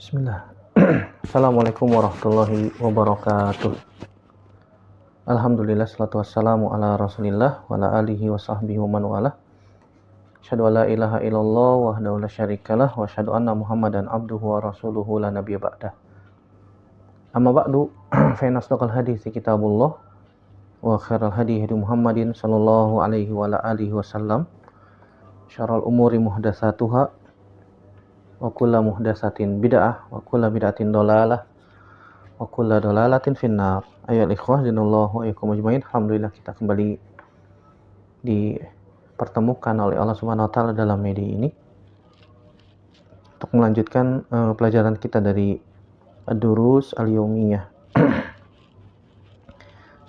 Bismillah. Assalamualaikum warahmatullahi wabarakatuh. Alhamdulillah, salatu wassalamu ala rasulillah wa ala alihi wa sahbihi wa man wala. Asyhadu an la ilaha illallah wahdahu la syarikalah wa asyhadu anna Muhammadan abduhu wa rasuluhu la nabiyya ba'dah. Amma ba'du, fa inna asdaqal hadits kitabullah wa khairal hadi hadi Muhammadin sallallahu alaihi wa ala alihi wasallam. Syarrul umuri muhdatsatuha wa kullu muhdatsatin bid'ah wa kullu bid'atin dhalalah wa kullu dhalalatin finnar. Ayyuhal ikhwah jinallahu wa iyyakum ajmain. Alhamdulillah kita kembali dipertemukan oleh Allah Subhanahu wa taala dalam media ini untuk melanjutkan pelajaran kita dari Ad-Durus Al-Yaumiyah.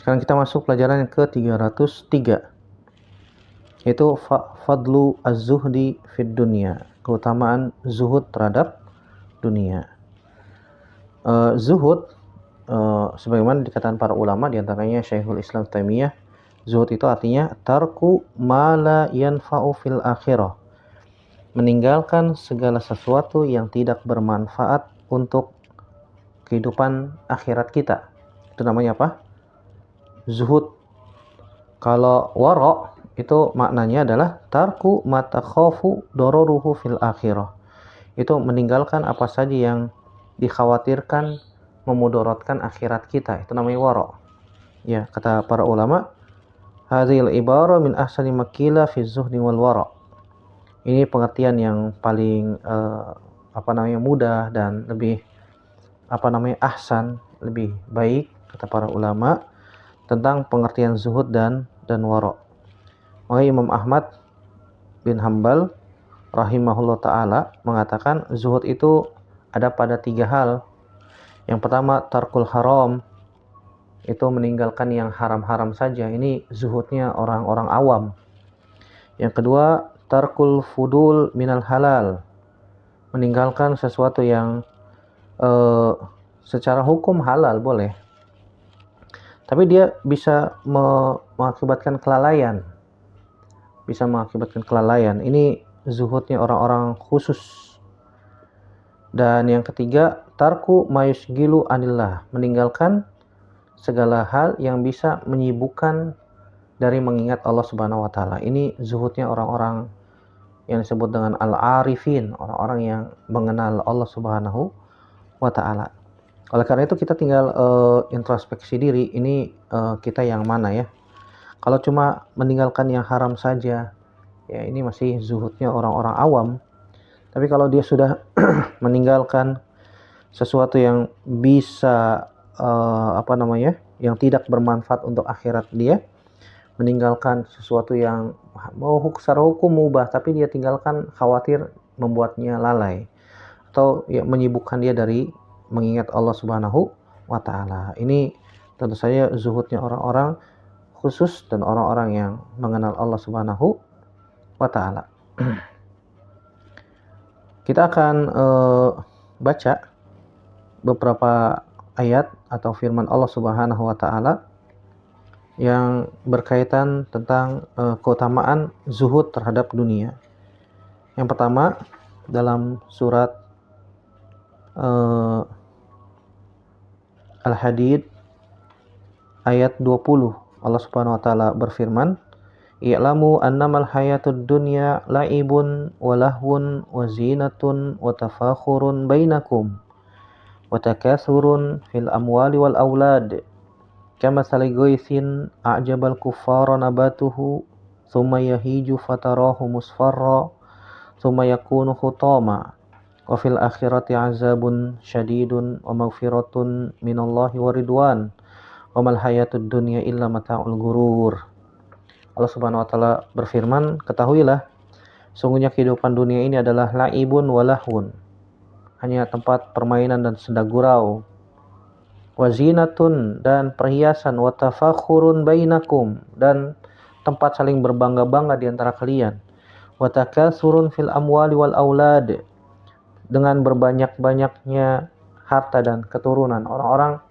Sekarang kita masuk pelajaran yang ke-303, yaitu fadlu az-zuhdi fid dunya, keutamaan zuhud terhadap dunia. Zuhud sebagaimana dikatakan para ulama, diantaranya Syekhul Islam Taimiyah, zuhud itu artinya tarku ma la yanfa'u fil akhirah, meninggalkan segala sesuatu yang tidak bermanfaat untuk kehidupan akhirat kita. Itu namanya apa? Zuhud. Kalau wara' itu maknanya adalah tarku ma takhafu dararuhu fil akhirah. Itu meninggalkan apa saja yang dikhawatirkan memudaratkan akhirat kita. Itu namanya wara'. Ya, kata para ulama, hadhil ibara min ahsani makila fi zuhdi wal wara'. Ini pengertian yang paling mudah dan lebih ahsan, lebih baik, kata para ulama, tentang pengertian zuhud dan wara'. Maka Imam Ahmad bin Hanbal rahimahullah ta'ala mengatakan zuhud itu ada pada 3 hal. Yang pertama, tarkul haram, itu meninggalkan yang haram-haram saja. Ini zuhudnya orang-orang awam. Yang kedua, tarkul fudul minal halal, meninggalkan sesuatu yang secara hukum halal boleh, tapi dia bisa mengakibatkan kelalaian. Ini zuhudnya orang-orang khusus. Dan yang ketiga, tarku mayusgilu anillah, meninggalkan segala hal yang bisa menyibukkan dari mengingat Allah Subhanahu wa taala. Ini zuhudnya orang-orang yang disebut dengan al-arifin, orang-orang yang mengenal Allah Subhanahu wa taala. Oleh karena itu kita tinggal introspeksi diri, ini kita yang mana ya? Kalau cuma meninggalkan yang haram saja, ya ini masih zuhudnya orang-orang awam. Tapi kalau dia sudah meninggalkan sesuatu yang bisa yang tidak bermanfaat untuk akhirat dia, meninggalkan sesuatu yang secara hukum mubah, tapi dia tinggalkan khawatir membuatnya lalai atau ya, menyibukkan dia dari mengingat Allah Subhanahu wa taala. Ini tentu saja zuhudnya orang-orang khusus dan orang-orang yang mengenal Allah Subhanahu wa taala. Kita akan baca beberapa ayat atau firman Allah Subhanahu wa taala yang berkaitan tentang keutamaan zuhud terhadap dunia. Yang pertama, dalam surat Al-Hadid ayat 20, Allah Subhanahu wa taala berfirman, "I'lamu annamal hayatud dunya la'ibun wa lahwun wa zinatun wa tafakhurun bainakum wa takatsurun fil amwali wal aulad kamathali ghaythin a'jabal kuffara nabatuhu thumma yahiju fatarahu musfarra thumma yakunu hutama wa fil akhirati 'azabun syadidun wa maghfiratun minallahi wa ridwan wa mal hayatud dunya illa mata'ul ghurur." Allah Subhanahu wa taala berfirman, ketahuilah sungguhnya kehidupan dunia ini adalah laibun walahun, hanya tempat permainan dan senda gurau, wazinatun, dan perhiasan, watafakhurun bainakum, dan tempat saling berbangga-bangga di antara kalian, watakatsurun fil amwali wal aulad, dengan berbanyak-banyaknya harta dan keturunan. Orang-orang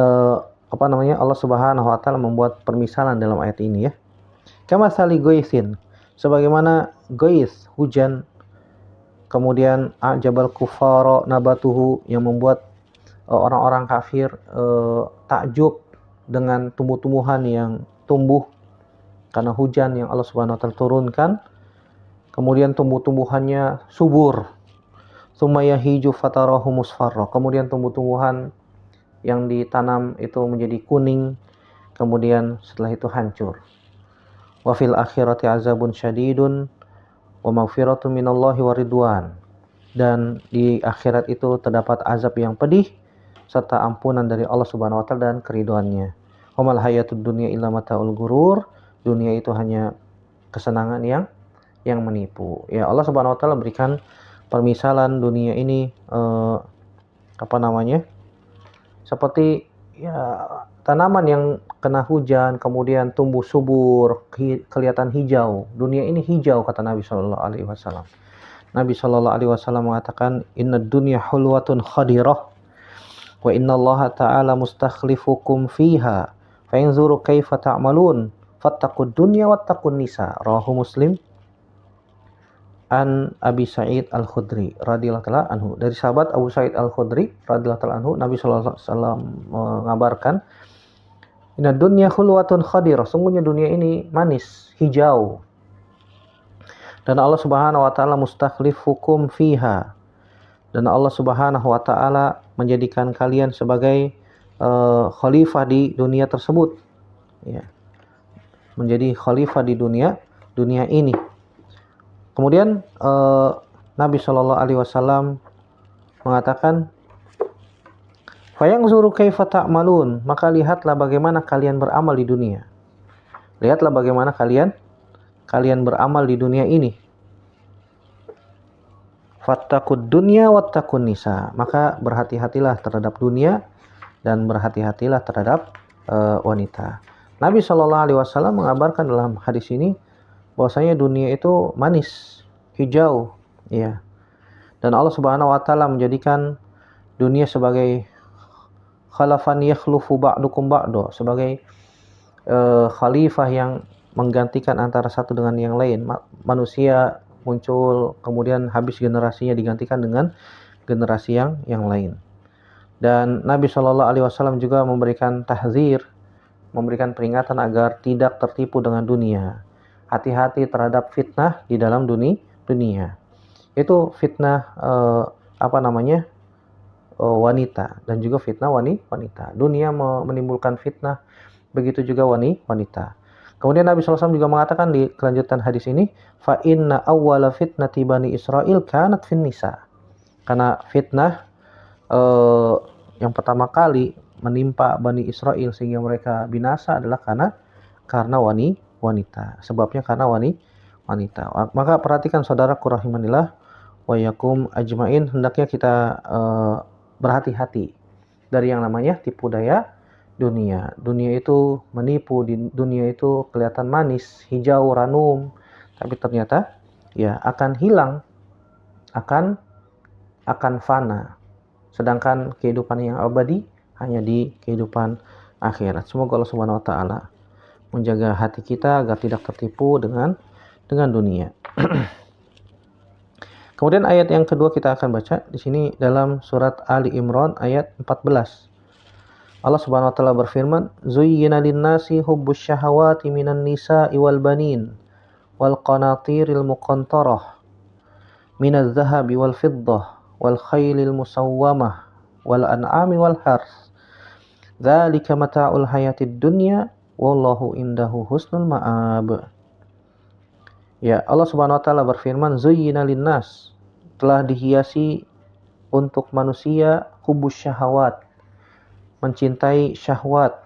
Allah Subhanahu wa taala membuat permisalan dalam ayat ini ya. Kamathali ghaythin, sebagaimana ghayth, hujan, kemudian ajabal kufara nabatuhu, yang membuat orang-orang kafir takjub dengan tumbuh-tumbuhan yang tumbuh karena hujan yang Allah Subhanahu wa taala turunkan. Kemudian tumbuh-tumbuhannya subur. Tsumma yahiju fatarahu musfarra. Kemudian tumbuh-tumbuhan yang ditanam itu menjadi kuning, kemudian setelah itu hancur. Wa fil akhirati azabun syadidun wa maghfiratun minallahi wa ridwan. Dan di akhirat itu terdapat azab yang pedih serta ampunan dari Allah Subhanahu wa taala dan keriduannya. Wa mal hayatud dunya illa mataul ghurur. Dunia itu hanya kesenangan yang menipu. Ya, Allah Subhanahu wa taala berikan permisalan dunia ini seperti ya tanaman yang kena hujan kemudian tumbuh subur, kelihatan hijau. Dunia ini hijau, kata Nabi Shallallahu alaihi wasallam. Nabi Shallallahu alaihi wasallam mengatakan, "Innad dunya hulwatun khadirah wa innallaha ta'ala mustakhlifukum fiha fa yanzuru kaifa ta'malun fattaqud dunya wattaqun nisa." Rawahu Muslim. An Abi Sa'id Al-Khudri radhiyallahu ta'ala anhu. Dari sahabat Abu Sa'id Al-Khudri radhiyallahu ta'ala anhu, Nabi sallallahu alaihi wasallam mengabarkan, "Inna dunya khulwatun khadirah." Sungguhnya dunia ini manis, hijau. Dan Allah Subhanahu wa taala mustakhlifukum fiha. Dan Allah Subhanahu wa taala menjadikan kalian sebagai khalifah di dunia tersebut. Ya. Menjadi khalifah di dunia ini. Kemudian Nabi Shallallahu alaihi wasallam mengatakan, "Fayanzuru kaifa ta'malun." Maka lihatlah bagaimana kalian beramal di dunia. Lihatlah bagaimana kalian beramal di dunia ini. Fattaqud dunya wattaqun nisa. Maka berhati-hatilah terhadap dunia dan berhati-hatilah terhadap wanita. Nabi Shallallahu alaihi wasallam mengabarkan dalam hadis ini bahwasanya dunia itu manis, hijau, ya. Dan Allah Subhanahu wa taala menjadikan dunia sebagai khalafan yakhlufu ba'dukum ba'do, sebagai khalifah yang menggantikan antara satu dengan yang lain. Manusia muncul, kemudian habis generasinya digantikan dengan generasi yang lain. Dan Nabi Shallallahu alaihi wasallam juga memberikan tahzir, memberikan peringatan agar tidak tertipu dengan dunia. Hati-hati terhadap fitnah di dalam dunia. Itu fitnah wanita dan juga fitnah wanita. Dunia menimbulkan fitnah, begitu juga wanita. Kemudian Nabi SAW juga mengatakan di kelanjutan hadis ini, fa inna awwala fitnati bani Israil kanat fin nisa. Karena fitnah yang pertama kali menimpa Bani Israel sehingga mereka binasa adalah karena wanita. Sebabnya karena wanita. Maka perhatikan saudaraku rahimanillah wa yakum ajmain, hendaknya kita berhati-hati dari yang namanya tipu daya dunia. Dunia itu menipu, di dunia itu kelihatan manis, hijau, ranum, tapi ternyata ya akan hilang, akan fana. Sedangkan kehidupan yang abadi hanya di kehidupan akhirat. Semoga Allah Subhanahu wa taala menjaga hati kita agar tidak tertipu dengan dunia. Kemudian ayat yang kedua kita akan baca di sini dalam surat Ali Imran ayat 14. Allah Subhanahu wa taala berfirman, "Zuyyina lin-nasi hubbus syahawati minan nisa'i wal banin wal qanatiril muqantarah minadh dhahabi wal fiddah wal khaylil musawwamah wal an'ami wal harth. Dzalika mata'ul hayatid dunya wallahu indahu husnul ma'ab." Ya, Allah Subhanahu wa taala berfirman, "Zuyyina lin-nas." Telah dihiasi untuk manusia hubbus syahawat, mencintai syahwat.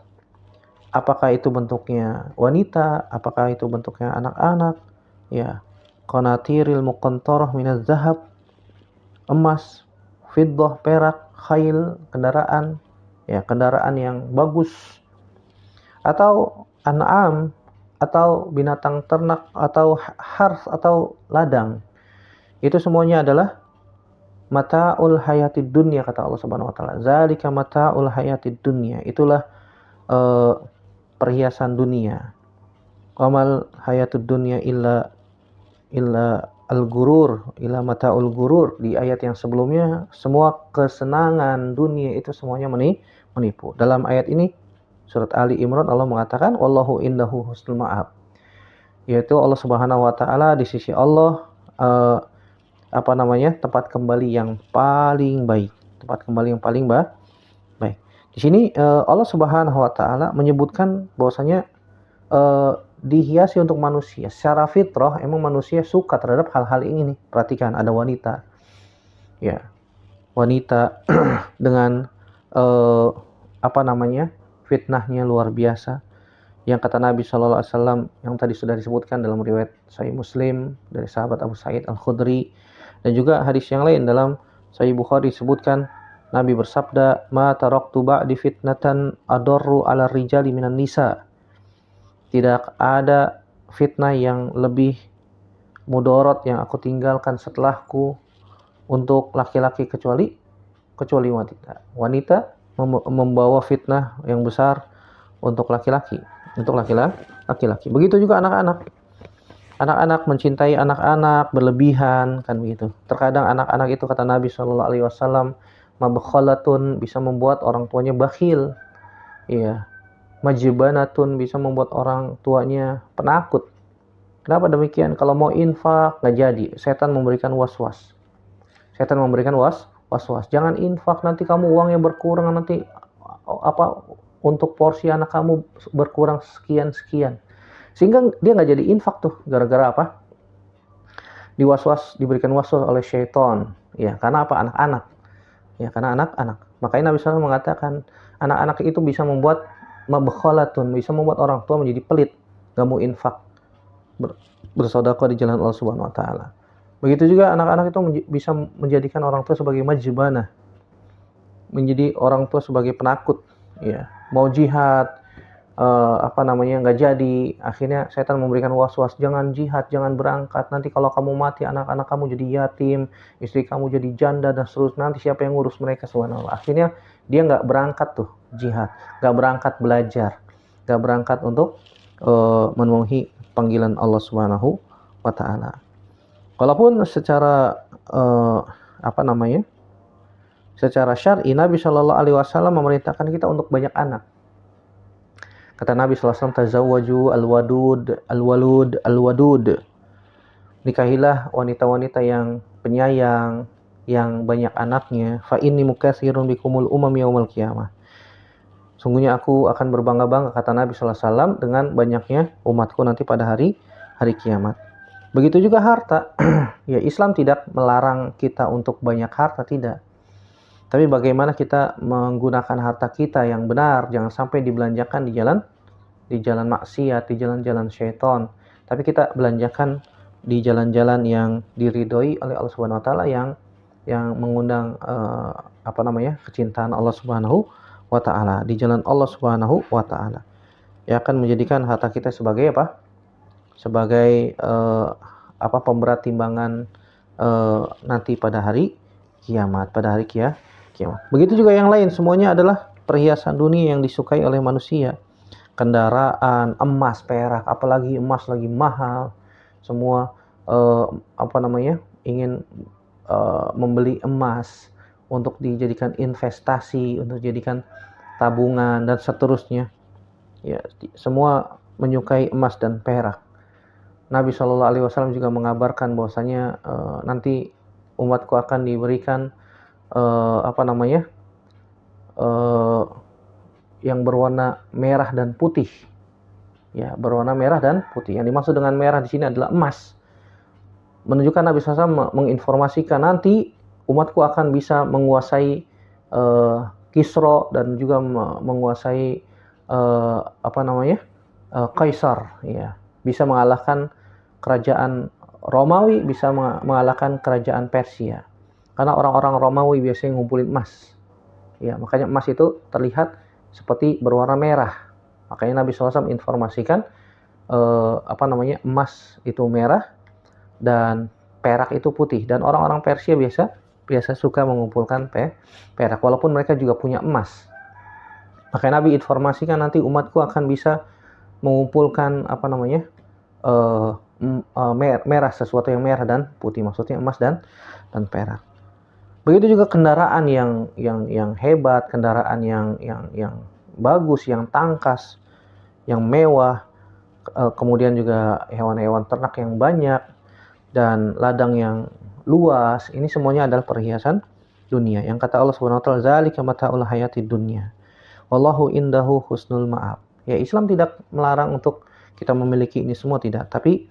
Apakah itu bentuknya wanita, apakah itu bentuknya anak-anak, ya. Qanatiril muqantarah minaz zahab, emas, fiddah, perak, khail, kendaraan, ya, kendaraan yang bagus, atau an'am, atau binatang ternak, atau harf, atau ladang. Itu semuanya adalah mata'ul hayatid dunya, kata Allah Subhanahu wa taala. Zalika mata'ul hayatid dunya. Itulah perhiasan dunia. Wamal hayatud dunya illa al-gurur, ila mata'ul gurur. Di ayat yang sebelumnya, semua kesenangan dunia itu semuanya menipu. Dalam ayat ini, surat Ali Imran, Allah mengatakan, wallahu indahu husnul ma'ab. Yaitu Allah Subhanahu wa taala, di sisi Allah tempat kembali yang paling baik. Tempat kembali yang paling baik. Di sini Allah Subhanahu wa taala menyebutkan bahwasanya dihiasi untuk manusia. Secara fitrah emang manusia suka terhadap hal-hal ini. Perhatikan, ada wanita. Ya. Wanita dengan fitnahnya luar biasa. Yang kata Nabi sallallahu alaihi wasallam yang tadi sudah disebutkan dalam riwayat Sahih Muslim dari sahabat Abu Sa'id Al-Khudri, dan juga hadis yang lain dalam Sahih Bukhari disebutkan Nabi bersabda, "Ma taraktu ba'di fitnatan adarru 'ala rijali minan nisa." Tidak ada fitnah yang lebih mudarat yang aku tinggalkan setelahku untuk laki-laki kecuali wanita. Wanita membawa fitnah yang besar untuk laki-laki. Begitu juga anak-anak. Anak-anak mencintai anak-anak berlebihan, kan begitu. Terkadang anak-anak itu kata Nabi sallallahu alaihi wasallam, mabkhalatun, bisa membuat orang tuanya bakhil. Iya. Majbanatun, bisa membuat orang tuanya penakut. Kenapa demikian? Kalau mau infak nggak jadi. Setan memberikan was-was. Jangan infak, nanti kamu uangnya berkurang, nanti untuk porsi anak kamu berkurang sekian. Sehingga dia nggak jadi infak tuh. Gara-gara apa? Diberikan waswas oleh syaitan. Ya, karena apa? Anak-anak. Ya, karena anak-anak. Makanya Nabi SAW mengatakan anak-anak itu bisa membuat mabkhalatun, bisa membuat orang tua menjadi pelit, nggak mau infak, bersedekah di jalan Allah Subhanahu wa taala. Begitu juga anak-anak itu bisa menjadikan orang tua sebagai majbanah, menjadi orang tua sebagai penakut, ya. Mau jihad nggak jadi, akhirnya setan memberikan was-was, jangan jihad, jangan berangkat, nanti kalau kamu mati anak-anak kamu jadi yatim, istri kamu jadi janda dan seterusnya, nanti siapa yang ngurus mereka, subhanallah. Akhirnya dia nggak berangkat tuh jihad, nggak berangkat belajar, nggak berangkat untuk memenuhi panggilan Allah Subhanahu wa taala. Walaupun secara secara syar'i Nabi Shallallahu alaihi wasallam memerintahkan kita untuk banyak anak. Kata Nabi sallallahu alaihi wasallam, tazawwaju al-wadud. Nikahilah wanita-wanita yang penyayang, yang banyak anaknya. Fa inni mukatsirun bikumul umam yaumil qiyamah. Sungguhnya aku akan berbangga-bangga, kata Nabi sallallahu alaihi wasallam, dengan banyaknya umatku nanti pada hari kiamat. Begitu juga harta. Ya, Islam tidak melarang kita untuk banyak harta, tidak. Tapi bagaimana kita menggunakan harta kita yang benar, jangan sampai dibelanjakan di jalan maksiat, di jalan-jalan syaitan. Tapi kita belanjakan di jalan-jalan yang diridhoi oleh Allah Subhanahu wa taala, yang mengundang kecintaan Allah Subhanahu wa taala, di jalan Allah Subhanahu wa taala. Ya, akan menjadikan harta kita sebagai apa? Sebagai pemberat timbangan nanti pada hari kiamat, kiamat. Begitu juga yang lain, semuanya adalah perhiasan dunia yang disukai oleh manusia. Kendaraan, emas, perak, apalagi emas lagi mahal. Semua ingin membeli emas untuk dijadikan investasi, untuk dijadikan tabungan dan seterusnya. Ya, semua menyukai emas dan perak. Nabi Shallallahu alaihi wasallam juga mengabarkan bahwasanya nanti umatku akan diberikan yang berwarna merah dan putih. Ya, berwarna merah dan putih. Yang dimaksud dengan merah di sini adalah emas. Menunjukkan Nabi SAW menginformasikan nanti umatku akan bisa menguasai Kisra dan juga menguasai Kaisar. Ya, bisa mengalahkan kerajaan Romawi, bisa mengalahkan kerajaan Persia. Karena orang-orang Romawi biasanya ngumpulin emas. Ya, makanya emas itu terlihat seperti berwarna merah. Makanya Nabi SAW informasikan emas itu merah dan perak itu putih. Dan orang-orang Persia biasa suka mengumpulkan perak, walaupun mereka juga punya emas. Makanya Nabi informasikan nanti umatku akan bisa mengumpulkan merah, sesuatu yang merah dan putih, maksudnya emas dan perak. Begitu juga kendaraan yang hebat, kendaraan yang bagus, yang tangkas, yang mewah, kemudian juga hewan-hewan ternak yang banyak dan ladang yang luas. Ini semuanya adalah perhiasan dunia. Yang kata Allah Subhanahu wa taala, "Dzalika mata'ul hayatid dunya. Wallahu indahu husnul ma'ab." Ya, Islam tidak melarang untuk kita memiliki ini semua, tidak, tapi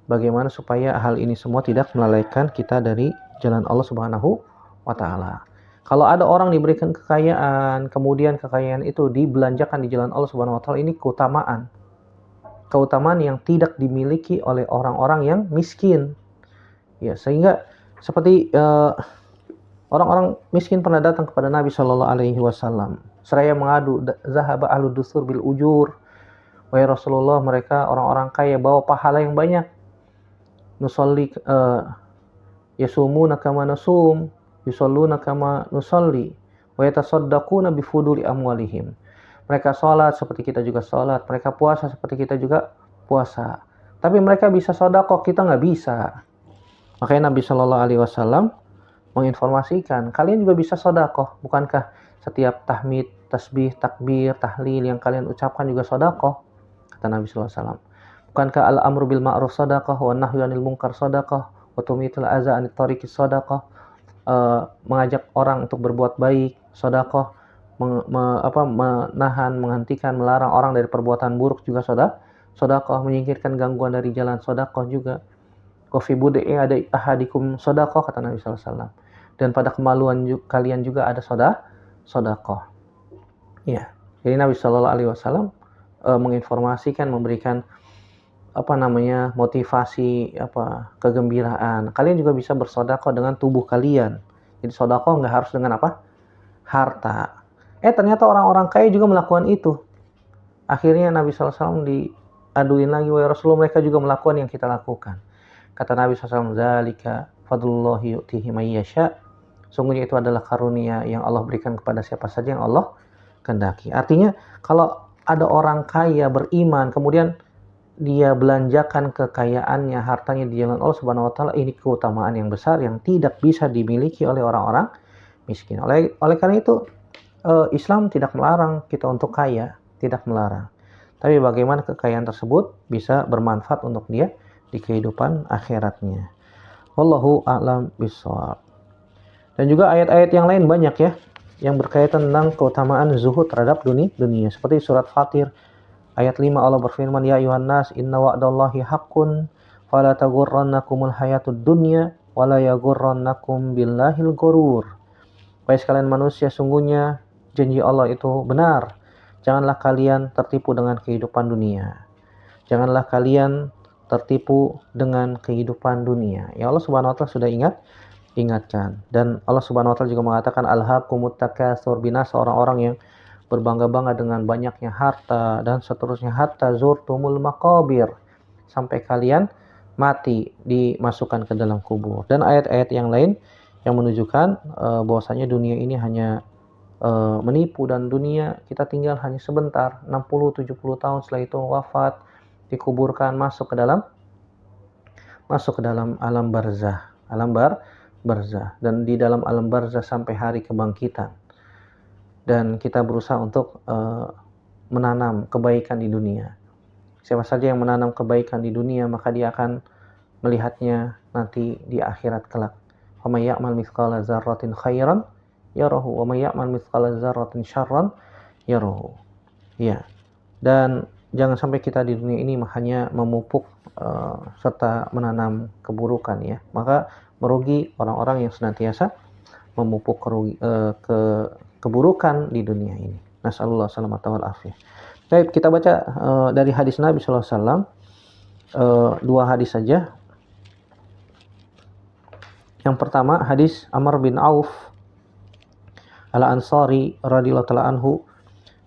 bagaimana supaya hal ini semua tidak melalaikan kita dari jalan Allah Subhanahu wa taala. Kalau ada orang diberikan kekayaan, kemudian kekayaan itu dibelanjakan di jalan Allah Subhanahu wa taala, ini keutamaan yang tidak dimiliki oleh orang-orang yang miskin. Ya, sehingga seperti orang-orang miskin pernah datang kepada Nabi Shallallahu alaihi wasallam. Seraya mengadu, "Zahaba ahlu dusur bil ujur." Wahai Rasulullah, mereka orang-orang kaya bawa pahala yang banyak. Nusolli yasumuna kama nasum, yusalluna kama nusalli, wa yatasaddaquna bifuduli amwalihim. Mereka sholat seperti kita juga sholat, mereka puasa seperti kita juga puasa. Tapi mereka bisa sedekah, kita nggak bisa. Makanya Nabi Shallallahu alaihi wasallam menginformasikan, kalian juga bisa sedekah. Bukankah setiap tahmid, tasbih, takbir, tahlil yang kalian ucapkan juga sedekah? Kata Nabi Shallallahu alaihi wasallam. Bukankah al-amru bil ma'ruf sedekah, wa nahyu 'anil munkar sedekah, wa tumitul adza 'anit tariqis sedekah? Mengajak orang untuk berbuat baik sedekah, menahan, menghentikan, melarang orang dari perbuatan buruk juga sedekah, menyingkirkan gangguan dari jalan sedekah juga. Wa fi bud'i ada ahadikum sedekah, kata Nabi sallallahu alaihi wasallam. Dan pada kemaluan kalian juga ada sedekah. Ya. Jadi Nabi sallallahu alaihi wasallam menginformasikan, memberikan motivasi, kegembiraan. Kalian juga bisa bersedekah dengan tubuh kalian. Jadi sedekah nggak harus dengan harta. Ternyata orang-orang kaya juga melakukan itu. Akhirnya Nabi SAW diaduin lagi, wahai Rasulullah, mereka juga melakukan yang kita lakukan. Kata Nabi SAW, "Dzalika fadlullahi yu'tihi may yasha." Sungguhnya itu adalah karunia yang Allah berikan kepada siapa saja yang Allah kehendaki. Artinya, kalau ada orang kaya beriman, kemudian dia belanjakan kekayaannya, hartanya di jalan Allah Subhanahu wa taala, ini keutamaan yang besar yang tidak bisa dimiliki oleh orang-orang miskin. Oleh karena itu, Islam tidak melarang kita untuk kaya, tidak melarang. Tapi bagaimana kekayaan tersebut bisa bermanfaat untuk dia di kehidupan akhiratnya. Wallahu a'lam bishawab. Dan juga ayat-ayat yang lain banyak ya, yang berkaitan tentang keutamaan zuhud terhadap dunia. Seperti surat Fatir ayat 5, Allah berfirman, "Ya ayuhan nas, inna wa'dallahi haqqun, fala taghurrannakumul hayatud dunya, wala yaghurrannakum billahil ghurur." Wahai sekalian manusia, sungguhnya janji Allah itu benar. Janganlah kalian tertipu dengan kehidupan dunia. Janganlah kalian tertipu dengan kehidupan dunia. Ya, Allah Subhanahu wa taala sudah ingatkan. Dan Allah Subhanahu wa taala juga mengatakan, "Alhaakumut takatsur," binasa orang-orang yang berbangga-bangga dengan banyaknya harta dan seterusnya, hatta zurtumul maqabir, sampai kalian mati, dimasukkan ke dalam kubur. Dan ayat-ayat yang lain yang menunjukkan bahwasanya dunia ini hanya menipu, dan dunia kita tinggal hanya sebentar, 60-70 tahun, setelah itu wafat, dikuburkan, masuk ke dalam alam barzah, dan di dalam alam barzah sampai hari kebangkitan. Dan kita berusaha untuk menanam kebaikan di dunia. Siapa saja yang menanam kebaikan di dunia, maka dia akan melihatnya nanti di akhirat kelak. Wa may ya'mal mithqala dzarratin khairan yarahu, wa may ya'mal mithqala dzarratin syarran yarahu. Ya. Dan jangan sampai kita di dunia ini hanya memupuk serta menanam keburukan ya. Maka merugi orang-orang yang senantiasa memupuk keburukan di dunia ini. Nasallallahu salamata wal afiyah. Baik, kita baca dari hadis Nabi sallallahu alaihi wasallam, 2 hadis saja. Yang pertama, hadis Amr bin Auf Al-Ansari radhiyallahu ta'ala anhu,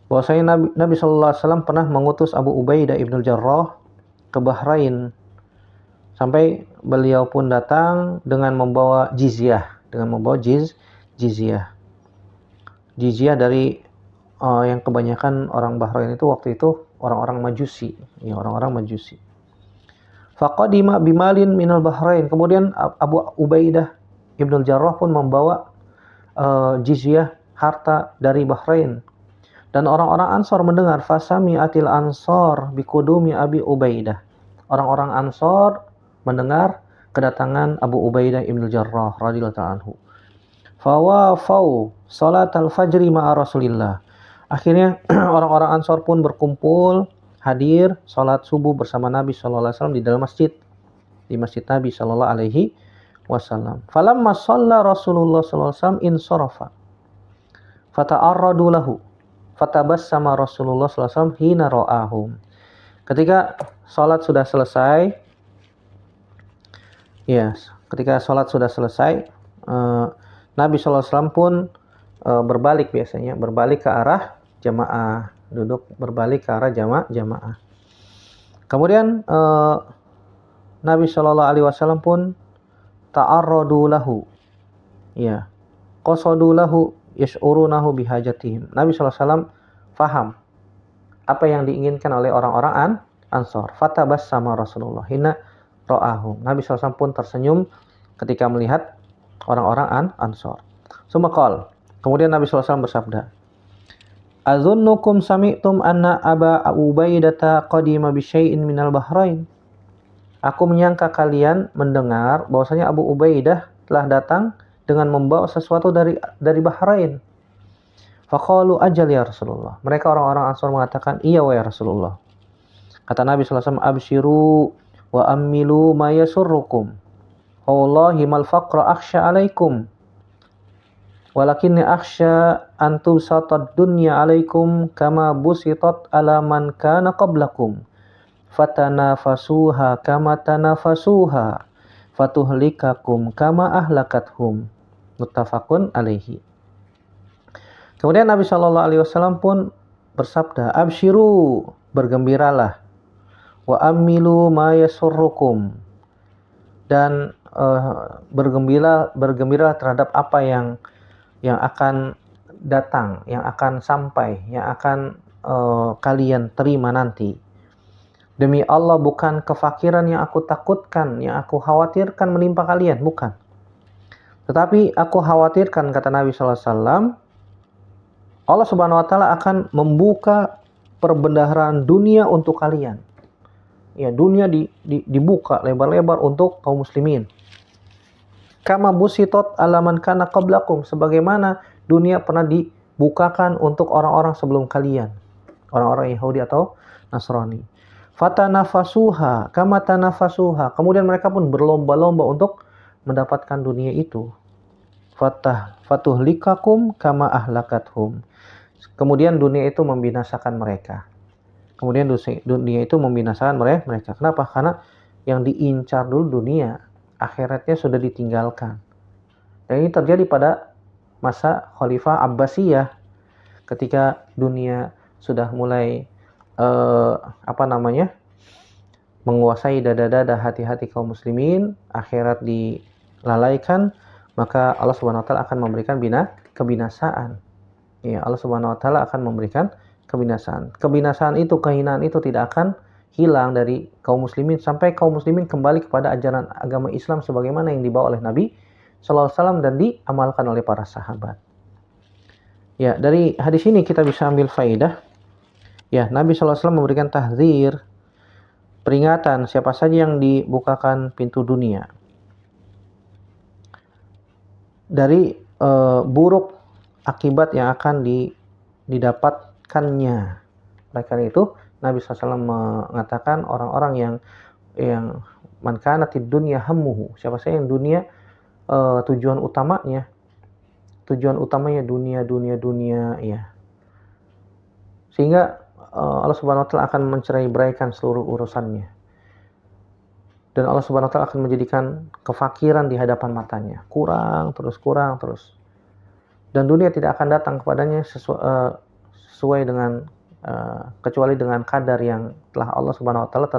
bahwasanya Nabi sallallahu alaihi wasallam pernah mengutus Abu Ubaidah ibn Jarrah ke Bahrain, sampai beliau pun datang dengan membawa jizyah, jizyah dari yang kebanyakan orang Bahrain itu waktu itu orang-orang Majusi, ya, orang-orang Majusi. Faqadima bimalin minal Bahrain. Kemudian Abu Ubaidah Ibnul Jarrah pun membawa jizyah harta dari Bahrain. Dan orang-orang Ansor mendengar fasami'atil Ansor biqudumi Abi Ubaidah. Orang-orang Ansor mendengar kedatangan Abu Ubaidah Ibnul Jarrah radhiyallahu anhu. Fawafau salatal fajri ma'a Rasulillah. Akhirnya orang-orang Ansor pun berkumpul hadir salat subuh bersama Nabi sallallahu alaihi wasallam di dalam masjid, di masjid Nabi sallallahu alaihi wasallam. Falamma shalla Rasulullah sallallahu alaihi wasallam insarafa fata'arradu lahu fatabassama Rasulullah sallallahu alaihi wasallam hina ra'ahum. Ketika salat sudah selesai, Nabi sallallahu alaihi wasallam pun berbalik ke arah jamaah, berbalik ke arah jamaah. Kemudian Nabi Shallallahu Alaihi Wasallam pun ta'arradu lahu, qasadu lahu yash'urunahu bihajatihim. Nabi Shallallahu Alaihi Wasallam faham apa yang diinginkan oleh orang-orang Ansor. Fatabassama Rasulullah hina ra'ahum. Nabi Shallallahu Alaihi Wasallam pun tersenyum ketika melihat orang-orang Ansor. Sumaqal. Kemudian Nabi Shallallahu Alaihi Wasallam bersabda, Azunnukum sami'tum anna Aba Ubaidata qadima bisyai'in minal Bahrain. Aku menyangka kalian mendengar bahwasanya Abu Ubaidah telah datang dengan membawa sesuatu dari Bahrain. Faqalu ajal ya Rasulullah. Mereka orang-orang Ansor mengatakan, iya wahai Rasulullah. Kata Nabi sallallahu alaihi wasallam, abshiru wa ammilu ma yasurrukum. Wallahi mal faqra akhsha alaikum. Walakinni akhsha an tubsatad dunya alaikum kama busitat ala man kana qablakum. Fatanafasuha kama tanafasuha fatuhlikakum kama ahlakathum. Muttafaqun alaihi. Kemudian Nabi sallallahu alaihi wasallam pun bersabda, abshiru, bergembiralah, wa ammilu ma yasurrukum, dan bergembira terhadap apa yang akan datang, yang akan sampai, yang akan kalian terima nanti. Demi Allah, bukan kefakiran yang aku takutkan, yang aku khawatirkan menimpa kalian, bukan. Tetapi aku khawatirkan, kata Nabi SAW, Allah Subhanahu Wa Taala akan membuka perbendaharaan dunia untuk kalian. Ya, dunia dibuka lebar-lebar untuk kaum muslimin. Kama busitot alaman kana qablakum, sebagaimana dunia pernah dibukakan untuk orang-orang sebelum kalian, orang-orang Yahudi atau Nasrani. Fatanafasuha kama tanafasuha, kemudian mereka pun berlomba-lomba untuk mendapatkan dunia itu. Fatuhlikakum kama ahlakathum, kemudian dunia itu membinasakan mereka. Kemudian dunia itu membinasakan mereka. Kenapa? Karena yang diincar dulu dunia, akhiratnya sudah ditinggalkan. Dan ini terjadi pada masa Khalifah Abbasiyah, ketika dunia sudah mulai menguasai dada-dada hati-hati kaum muslimin, akhirat dilalaikan, maka Allah Subhanahu wa taala akan memberikan kebinasaan. Ya, Allah Subhanahu wa taala akan memberikan kebinasaan. Kebinasaan itu, kehinaan itu tidak akan hilang dari kaum muslimin sampai kaum muslimin kembali kepada ajaran agama Islam sebagaimana yang dibawa oleh Nabi sallallahu alaihi wasallam dan diamalkan oleh para sahabat. Ya, dari hadis ini kita bisa ambil faidah. Ya, Nabi sallallahu alaihi wasallam memberikan tahdzir, peringatan siapa saja yang dibukakan pintu dunia dari buruk akibat yang akan didapatkannya. Oleh karena itu Nabi SAW mengatakan orang-orang yang man kanatid dunya hammuhu, siapa saja yang dunia tujuan utamanya dunia ya. Sehingga Allah Subhanahu wa taala akan mencerai-beraikan seluruh urusannya. Dan Allah Subhanahu wa taala akan menjadikan kefakiran di hadapan matanya, kurang terus. Dan dunia tidak akan datang kepadanya sesuai dengan kecuali dengan kadar yang telah Allah Subhanahu wa taala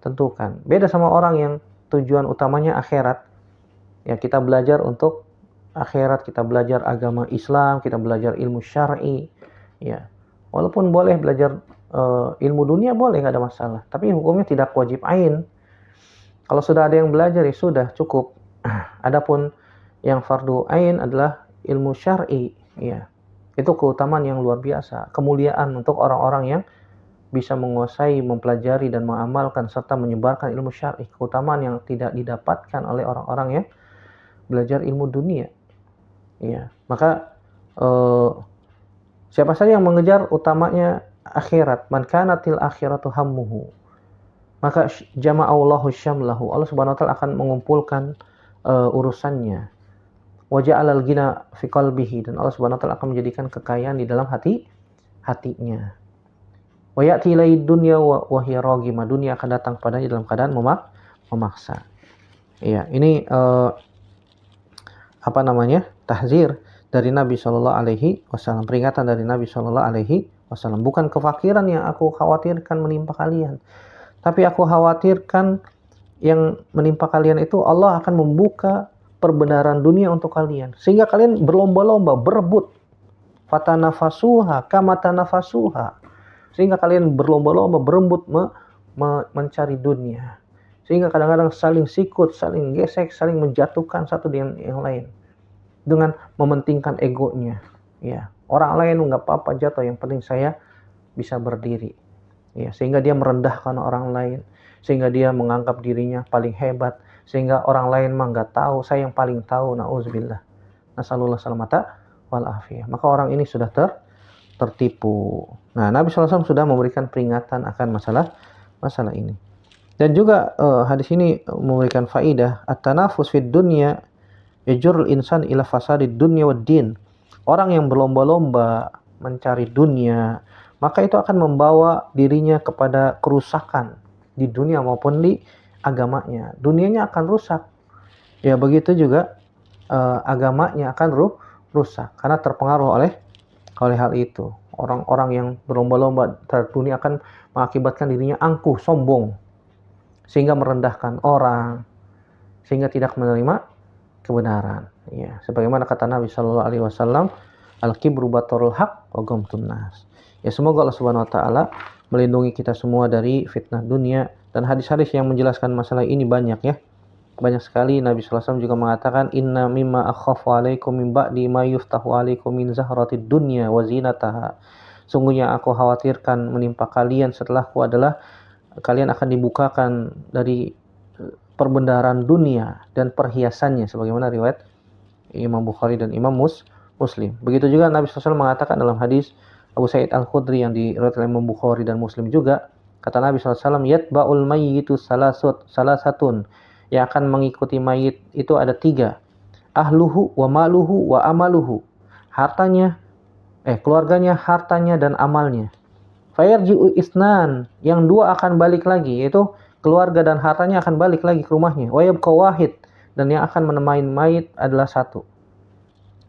tentukan. Beda sama orang yang tujuan utamanya akhirat. Ya, kita belajar untuk akhirat, kita belajar agama Islam, kita belajar ilmu syar'i. Ya. Walaupun boleh belajar ilmu dunia boleh, enggak ada masalah, tapi hukumnya tidak wajib ain. Kalau sudah ada yang belajar ya sudah cukup. Adapun yang fardu ain adalah ilmu syar'i, ya. Itu keutamaan yang luar biasa, kemuliaan untuk orang-orang yang bisa menguasai, mempelajari dan mengamalkan serta menyebarkan ilmu syar'i, keutamaan yang tidak didapatkan oleh orang-orang yang belajar ilmu dunia. Ya, maka siapa saja yang mengejar utamanya akhirat, man kanatil akhiratu hammuhu, maka jama'allahu syamlahu, Allah Subhanahu wa taala akan mengumpulkan urusannya. Wa ja'alal ghina fi qalbihi, dan Allah Subhanahu wa taala akan menjadikan kekayaan di dalam hatinya. Wa ya'ti ilaid dunya wa hiya raghimah, dunia akan datang padanya dalam keadaan memaksa. Ya, ini tahzir dari Nabi Shallallahu Alaihi Wasallam, peringatan dari Nabi Shallallahu Alaihi Wasallam. Bukan kefakiran yang aku khawatirkan menimpa kalian, tapi aku khawatirkan yang menimpa kalian itu Allah akan membuka perbenaran dunia untuk kalian, sehingga kalian berlomba-lomba, berebut, fatanafasuha kama tanafasuha, sehingga kalian berlomba-lomba berebut mencari dunia, sehingga kadang-kadang saling sikut, saling gesek, saling menjatuhkan satu dengan yang lain dengan mementingkan egonya. Ya, orang lain nggak apa-apa jatuh, yang penting saya bisa berdiri. Ya, sehingga dia merendahkan orang lain, sehingga dia menganggap dirinya paling hebat, sehingga orang lain mah nggak tahu, saya yang paling tahu. Nauzubillah, nasallallahu salamata wal afiyah. Maka orang ini sudah tertipu. Nah, Nabi SAW sudah memberikan peringatan akan masalah ini. Dan juga hadis ini memberikan faidah, at-tanafus fid dunya yajurul insan ila fasadid dunya wad din. Orang yang berlomba-lomba mencari dunia, maka itu akan membawa dirinya kepada kerusakan di dunia maupun di agamanya. Dunianya akan rusak. Ya, begitu juga agamanya akan rusak karena terpengaruh oleh hal itu. Orang-orang yang berlomba-lomba terhadap dunia akan mengakibatkan dirinya angkuh, sombong, sehingga merendahkan orang, sehingga tidak menerima kebenaran. Ya, sebagaimana kata Nabi Shallallahu Alaihi Wasallam, al-kibru batarul haq wa ghamtun nas. Ya, semoga Allah Subhanahu Wa Taala melindungi kita semua dari fitnah dunia. Dan hadis-hadis yang menjelaskan masalah ini banyak, ya. Banyak sekali. Nabi SAW juga mengatakan, inna mimma akhafu alaikum min ba'di ma yuftahu alaikum min zahratid dunya wa zinataha. Sungguhnya aku khawatirkan menimpa kalian setelahku adalah kalian akan dibukakan dari perbendaharaan dunia dan perhiasannya, sebagaimana riwayat Imam Bukhari dan Imam Muslim. Begitu juga Nabi SAW mengatakan dalam hadis Abu Sa'id Al-Khudri yang diriwayatkan Imam Bukhari dan Muslim juga, kata Nabi SAW, yatba'ul mayyitu salasatun, yang akan mengikuti mayit itu ada 3. Ahluhu wa maluhu wa amaluhu. Keluarganya, hartanya dan amalnya. Fayarji'u isnan, yang 2 akan balik lagi, yaitu keluarga dan hartanya akan balik lagi ke rumahnya. Wa yabqa wahid, dan yang akan menemani mayit adalah 1.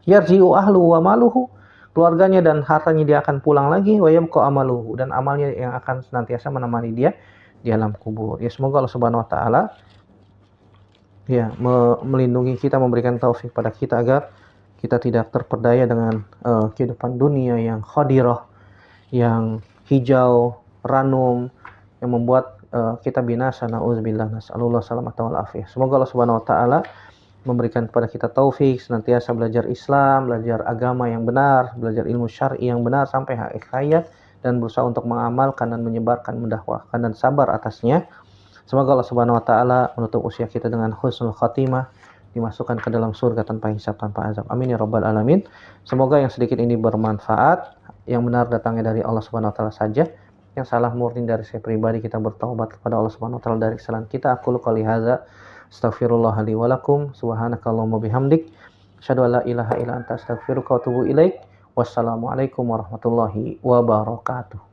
Yarji'u ahluhu wa maluhu, keluarganya dan hartanya dia akan pulang lagi. Wa yabqa amaluhu, dan amalnya yang akan senantiasa menemani dia di alam kubur. Ya, semoga Allah Subhanahu wa taala melindungi kita, memberikan taufik pada kita agar kita tidak terperdaya dengan kehidupan dunia yang khadirah, yang hijau, ranum, yang membuat kita binasa. Nauzubillah, nasallallahu salamata wal afiyah. Semoga Allah Subhanahu wa taala memberikan kepada kita taufik senantiasa belajar Islam, belajar agama yang benar, belajar ilmu syar'i yang benar sampai akhir hayat, dan berusaha untuk mengamalkan dan menyebarkan, mendakwahkan dan sabar atasnya. Semoga Allah Subhanahu wa taala menutup usia kita dengan husnul khatimah, dimasukkan ke dalam surga tanpa hisab, tanpa azab. Amin ya rabbal alamin. Semoga yang sedikit ini bermanfaat, yang benar datangnya dari Allah Subhanahu wa taala saja, yang salah murni dari saya pribadi. Kita bertaubat kepada Allah Subhanahu wa taala dari kesalahan kita. Aqulu qouli hadza, astaghfirullah li wa lakum, subhanakallahumma bihamdik, asyhadu an la ilaha illa anta, astaghfiruka wa atubu ilaik. Wassalamualaikum warahmatullahi wabarakatuh.